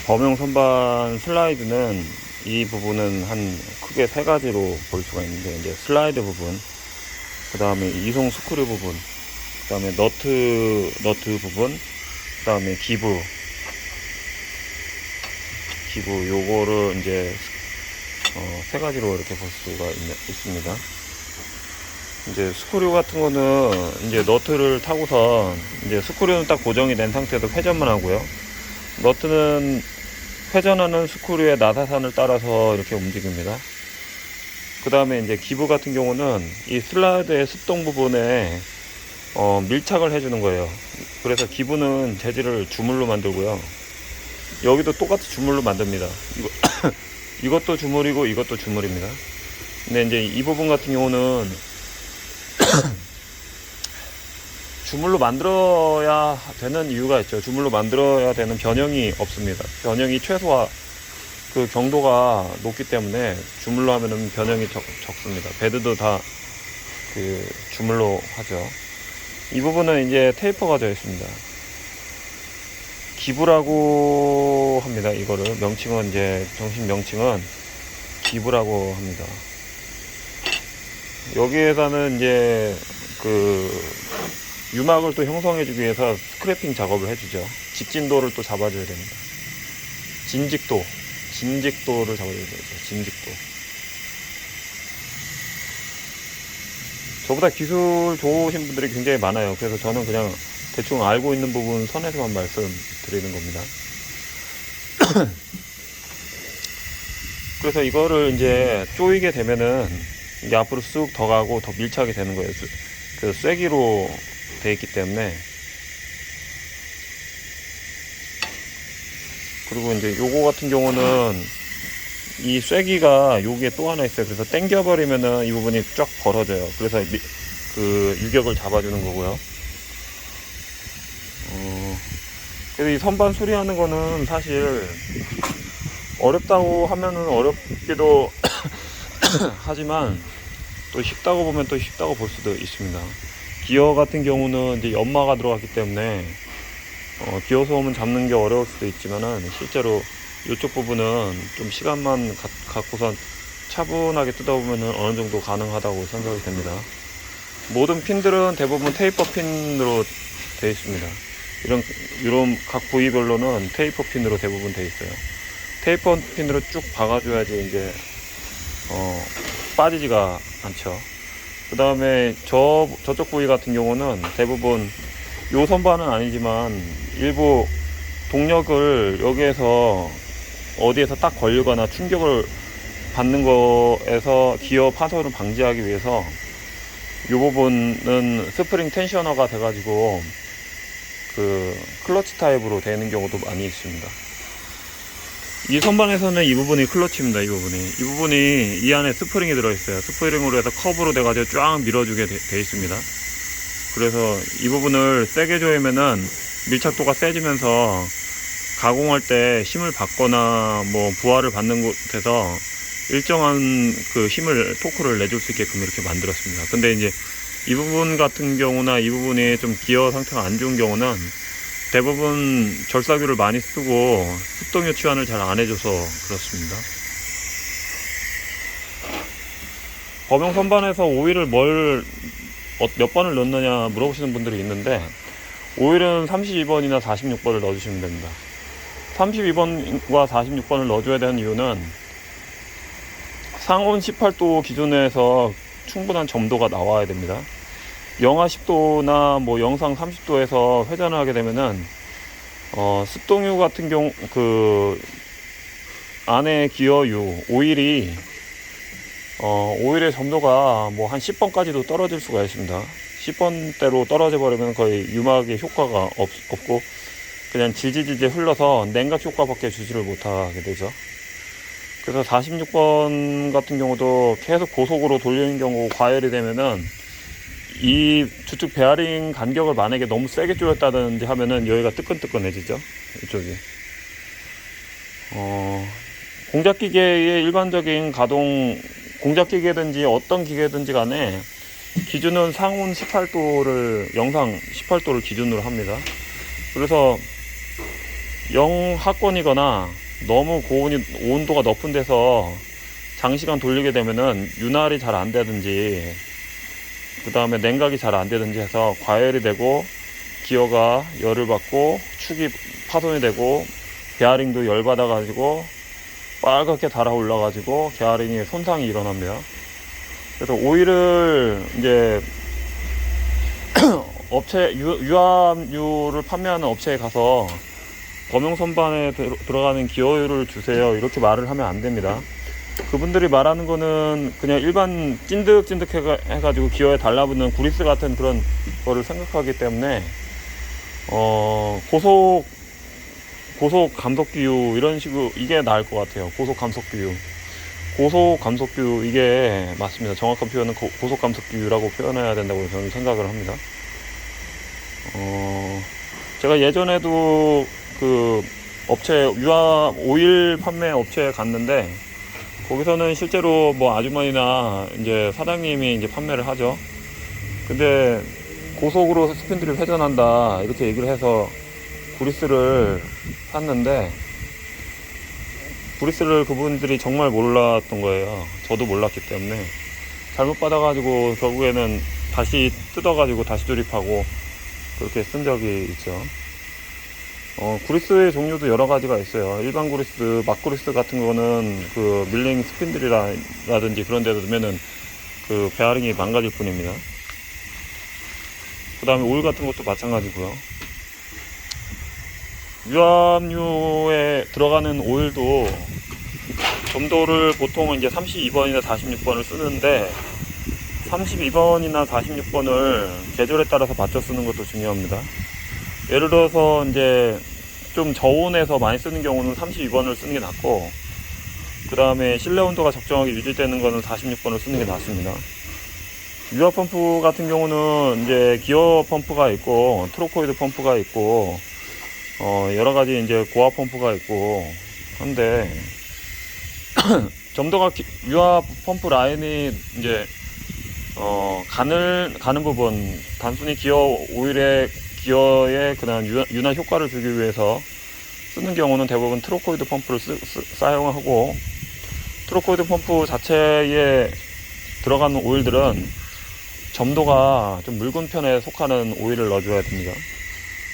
범용 선반 슬라이드는 이 부분은 한 크게 세 가지로 볼 수가 있는데, 이제 슬라이드 부분, 그 다음에 이송 스크류 부분, 그 다음에 너트 부분, 그 다음에 기부 요거를 이제 세 가지로 이렇게 볼 수가 있습니다. 이제 스크류 같은 거는 이제 너트를 타고선 이제 스크류는 딱 고정이 된 상태에서 회전만 하고요. 너트는 회전하는 스크류의 나사선을 따라서 이렇게 움직입니다. 그 다음에 이제 기부 같은 경우는 이 슬라이드의 습동 부분에 밀착을 해주는 거예요. 그래서 기부는 재질을 주물로 만들고요. 여기도 똑같이 주물로 만듭니다. 이것도 주물이고 이것도 주물입니다. 근데 이제 이 부분 같은 경우는 주물로 만들어야 되는 이유가 있죠. 주물로 만들어야 되는 변형이 없습니다. 변형이 최소화, 그 경도가 높기 때문에 주물로 하면은 변형이 적습니다. 베드도 다 그 주물로 하죠. 이 부분은 이제 테이퍼가 되어 있습니다. 기부라고 합니다. 이거를 명칭은 이제 정식 명칭은 기부라고 합니다. 여기에서는 이제 그 유막을 또 형성해주기 위해서 스크래핑 작업을 해주죠. 직진도를 또 잡아줘야 됩니다. 진직도를 잡아줘야 되죠. 진직도. 저보다 기술 좋으신 분들이 굉장히 많아요. 그래서 저는 그냥 대충 알고 있는 부분 선에서만 말씀드리는 겁니다. 그래서 이거를 이제 조이게 되면은 이게 앞으로 쑥 더 가고 더 밀착이 되는 거예요. 그 쐐기로 되어 있기 때문에. 그리고 이제 요거 같은 경우는 이 쐐기가 여기에 또 하나 있어요. 그래서 당겨버리면은 이 부분이 쫙 벌어져요. 그래서 그 유격을 잡아주는 거고요. 그래서 이 선반 수리하는 거는 사실 어렵다고 하면은 어렵기도 하지만 또 쉽다고 보면 또 쉽다고 볼 수도 있습니다. 기어 같은 경우는 이제 연마가 들어갔기 때문에 기어 소음은 잡는 게 어려울 수도 있지만은 실제로 이쪽 부분은 좀 시간만 갖고선 차분하게 뜯어보면은 어느 정도 가능하다고 생각이 됩니다. 모든 핀들은 대부분 테이퍼 핀으로 되어 있습니다. 이런 각 부위별로는 테이퍼 핀으로 대부분 되어 있어요. 테이퍼 핀으로 쭉 박아줘야지 이제 빠지지가 않죠. 그 다음에 저쪽 부위 같은 경우는 대부분 요 선반은 아니지만 일부 동력을 여기에서 어디에서 딱 걸리거나 충격을 받는 거에서 기어 파손을 방지하기 위해서 이 부분은 스프링 텐셔너가 돼가지고 그 클러치 타입으로 되는 경우도 많이 있습니다. 이 선반에서는 이 부분이 클러치입니다. 이 부분이 이 안에 스프링이 들어있어요. 스프링으로 해서 커브로 돼가지고 쫙 밀어주게 돼 있습니다. 그래서 이 부분을 세게 조이면은 밀착도가 세지면서 가공할 때 힘을 받거나 뭐 부하를 받는 곳에서 일정한 그 토크를 내줄 수 있게끔 이렇게 만들었습니다. 근데 이제 이 부분 같은 경우나 이 부분이 좀 기어 상태가 안 좋은 경우는 대부분 절삭유를 많이 쓰고 습동유 치환을 잘 안 해줘서 그렇습니다. 범용 선반에서 오일을 몇 번을 넣느냐 물어보시는 분들이 있는데, 오일은 32번이나 46번을 넣어주시면 됩니다. 32번과 46번을 넣어줘야 되는 이유는 상온 18도 기준에서 충분한 점도가 나와야 됩니다. 영하 10도나 뭐 영상 30도에서 회전을 하게 되면은 습동유 같은 경우 그 안에 기어유 오일의 점도가 뭐 한 10번까지도 떨어질 수가 있습니다. 10번대로 떨어져 버리면 거의 유막의 효과가 없고 그냥 질질질 흘러서 냉각 효과밖에 주지를 못하게 되죠. 그래서 46번 같은 경우도 계속 고속으로 돌리는 경우 과열이 되면은 이 주축 베어링 간격을 만약에 너무 세게 조였다든지 하면은 여기가 뜨끈뜨끈해지죠. 이쪽이. 공작기계의 일반적인 가동, 공작기계든지 어떤 기계든지 간에 기준은 상온 18도를, 영상 18도를 기준으로 합니다. 그래서 영하권이거나 너무 온도가 높은 데서 장시간 돌리게 되면은 윤활이 잘 안 되든지, 그 다음에 냉각이 잘 안 되든지 해서 과열이 되고 기어가 열을 받고 축이 파손이 되고 베어링도 열 받아 가지고 빨갛게 달아올라 가지고 베어링에 손상이 일어납니다. 그래서 오일을 이제 업체 유압유를 판매하는 업체에 가서 검용 선반에 들어가는 기어유를 주세요 이렇게 말을 하면 안 됩니다. 그분들이 말하는 거는 그냥 일반 찐득찐득 해가지고 기어에 달라붙는 구리스 같은 그런 거를 생각하기 때문에 고속 감속기유 이런 식으로 이게 나을 것 같아요. 고속 감속기유 이게 맞습니다. 정확한 표현은 고속 감속기유라고 표현해야 된다고 저는 생각을 합니다. 제가 예전에도 그 업체 유압 오일 판매 업체에 갔는데 거기서는 실제로 뭐 아주머니나 이제 사장님이 이제 판매를 하죠. 근데 고속으로 스핀들이 회전한다 이렇게 얘기를 해서 구리스를 샀는데 구리스를 그분들이 정말 몰랐던 거예요. 저도 몰랐기 때문에 잘못 받아가지고 결국에는 다시 뜯어가지고 다시 조립하고 그렇게 쓴 적이 있죠. 구리스의 종류도 여러 가지가 있어요. 일반 구리스, 막구리스 같은 거는 그 밀링 스핀들이라든지 그런 데도 넣으면은 그 베어링이 망가질 뿐입니다. 그 다음에 오일 같은 것도 마찬가지고요. 유압유에 들어가는 오일도 점도를 보통 이제 32번이나 46번을 쓰는데 32번이나 46번을 계절에 따라서 맞춰 쓰는 것도 중요합니다. 예를 들어서 이제 좀 저온에서 많이 쓰는 경우는 32번을 쓰는 게 낫고, 그 다음에 실내 온도가 적정하게 유지되는 거는 46번을 쓰는 게 낫습니다. 유압 펌프 같은 경우는 이제 기어 펌프가 있고 트로코이드 펌프가 있고 여러 가지 이제 고압 펌프가 있고 한데 점도가 유압 펌프 라인이 이제 가는 부분, 단순히 기어의 그런 윤활 효과를 주기 위해서 쓰는 경우는 대부분 트로코이드 펌프를 사용하고, 트로코이드 펌프 자체에 들어가는 오일들은 점도가 좀 묽은 편에 속하는 오일을 넣어줘야 됩니다.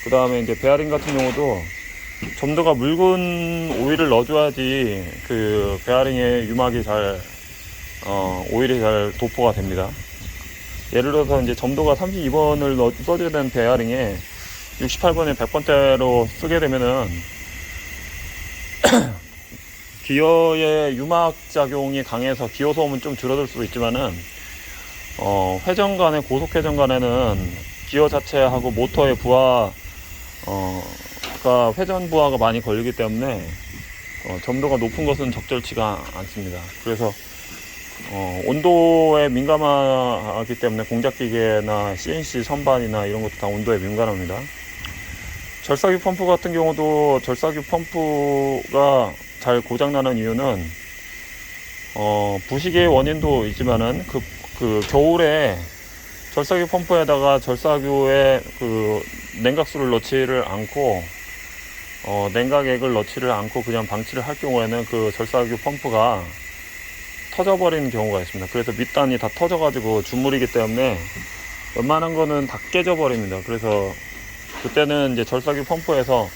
그 다음에 이제 베어링 같은 경우도 점도가 묽은 오일을 넣어줘야지 그 베어링의 유막이 오일이 잘 도포가 됩니다. 예를 들어서 이제 점도가 32번을 써줘야 되는 베어링에 68번에 100번대로 쓰게 되면은 기어의 유막 작용이 강해서 기어 소음은 좀 줄어들 수도 있지만은 회전 간에, 고속 회전 간에는 기어 자체하고 모터의 부하 회전 부하가 많이 걸리기 때문에 점도가 높은 것은 적절치가 않습니다. 그래서 온도에 민감하기 때문에 공작기계나 CNC 선반이나 이런 것도 다 온도에 민감합니다. 절삭유 펌프 같은 경우도 절삭유 펌프가 잘 고장나는 이유는 부식의 원인도 있지만은 그 겨울에 절삭유 펌프에다가 절삭유에 그 냉각수를 넣지를 않고 냉각액을 넣지를 않고 그냥 방치를 할 경우에는 그 절삭유 펌프가 터져버리는 경우가 있습니다. 그래서 밑단이 다 터져가지고 주물이기 때문에 웬만한 거는 다 깨져버립니다. 그래서 그때는 이제 절삭유 펌프에서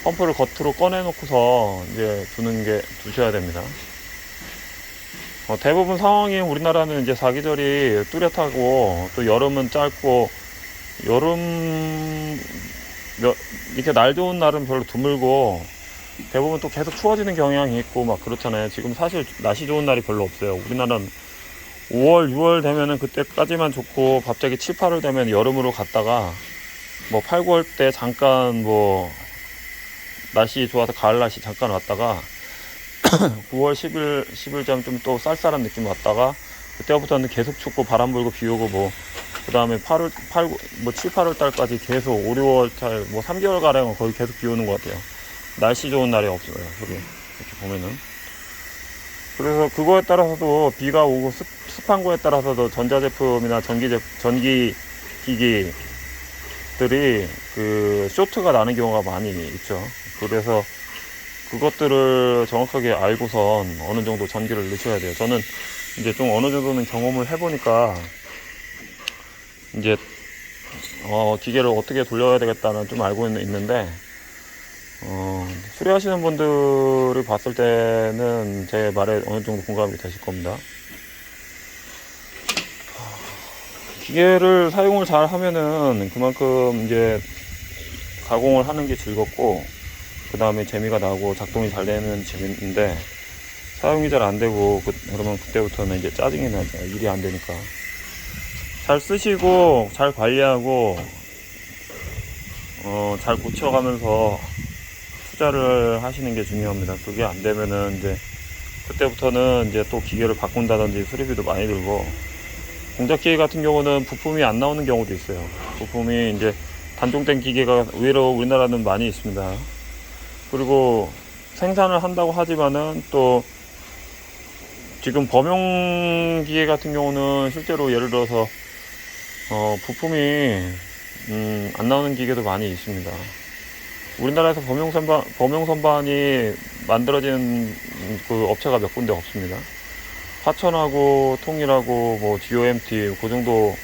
펌프를 겉으로 꺼내놓고서 이제 두셔야 됩니다. 대부분 상황이 우리나라는 이제 사계절이 뚜렷하고 또 여름은 짧고 이렇게 날 좋은 날은 별로 드물고 대부분 또 계속 추워지는 경향이 있고 막 그렇잖아요. 지금 사실 날씨 좋은 날이 별로 없어요. 우리나라는 5월, 6월 되면은 그때까지만 좋고 갑자기 7, 8월 되면 여름으로 갔다가 뭐 8, 9월 때 잠깐 뭐 날씨 좋아서 가을 날씨 잠깐 왔다가 9월, 10일쯤 좀 또 쌀쌀한 느낌 왔다가 그때부터는 계속 춥고 바람 불고 비 오고 뭐 그 다음에 7, 8월 달까지 계속 5, 6월 달 뭐 3개월 가량은 거의 계속 비 오는 것 같아요. 날씨 좋은 날이 없어요. 이렇게 보면은. 그래서 그거에 따라서도 비가 오고 습한 거에 따라서도 전자제품이나 전기기기들이 그 쇼트가 나는 경우가 많이 있죠. 그래서 그것들을 정확하게 알고선 어느 정도 전기를 넣으셔야 돼요. 저는 이제 좀 어느 정도는 경험을 해보니까 이제 기계를 어떻게 돌려야 되겠다는 좀 알고 있는데 수리하시는 분들이 봤을 때는 제 말에 어느 정도 공감이 되실 겁니다. 기계를 사용을 잘 하면은 그만큼 이제 가공을 하는 게 즐겁고 그 다음에 재미가 나고 작동이 잘 되는 재미인데 사용이 잘 안 되고 그러면 그때부터는 이제 짜증이 나죠. 일이 안 되니까. 잘 쓰시고 잘 관리하고 잘 고쳐가면서 투자를 하시는 게 중요합니다. 그게 안 되면은 이제 그때부터는 이제 또 기계를 바꾼다든지 수리비도 많이 들고, 공작기계 같은 경우는 부품이 안 나오는 경우도 있어요. 부품이 이제 단종된 기계가 의외로 우리나라는 많이 있습니다. 그리고 생산을 한다고 하지만은 또 지금 범용 기계 같은 경우는 실제로 예를 들어서 부품이 안 나오는 기계도 많이 있습니다. 우리나라에서 범용 선반이 만들어진 그 업체가 몇 군데 없습니다. 화천하고 통일하고 뭐 GOMT 그 정도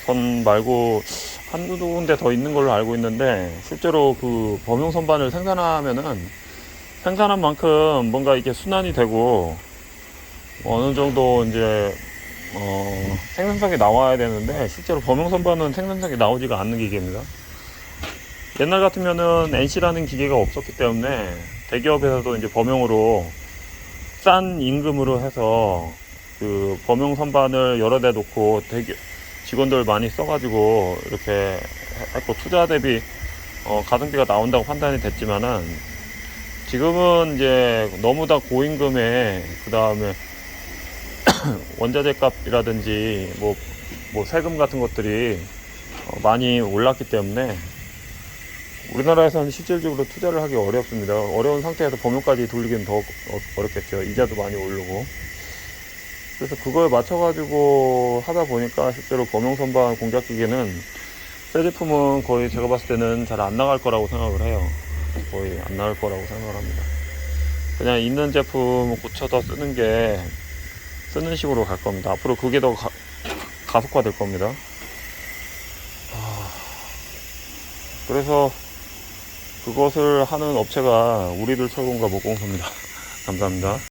선 말고 한두 군데 더 있는 걸로 알고 있는데, 실제로 그 범용 선반을 생산하면은 생산한 만큼 뭔가 이게 순환이 되고 어느 정도 이제 생산성이 나와야 되는데, 실제로 범용 선반은 생산성이 나오지가 않는 기계입니다. 옛날 같으면은 NC라는 기계가 없었기 때문에 대기업에서도 이제 범용으로 싼 임금으로 해서 그 범용 선반을 여러 대 놓고 직원들 많이 써가지고 이렇게 했고, 투자 대비 가성비가 나온다고 판단이 됐지만은 지금은 이제 너무 다 고임금에 그 다음에 원자재 값이라든지 뭐 세금 같은 것들이 많이 올랐기 때문에 우리나라에서는 실질적으로 투자를 하기 어렵습니다. 어려운 상태에서 범용까지 돌리기는 더 어렵겠죠. 이자도 많이 오르고. 그래서 그거에 맞춰가지고 하다 보니까 실제로 범용 선반 공작기계는 새 제품은 거의 제가 봤을 때는 잘 안 나갈 거라고 생각을 해요. 거의 안 나올 거라고 생각을 합니다. 그냥 있는 제품 고쳐서 쓰는 식으로 갈 겁니다. 앞으로 그게 더 가속화 될 겁니다. 그래서 그것을 하는 업체가 우리들 철공과 목공소입니다. 감사합니다.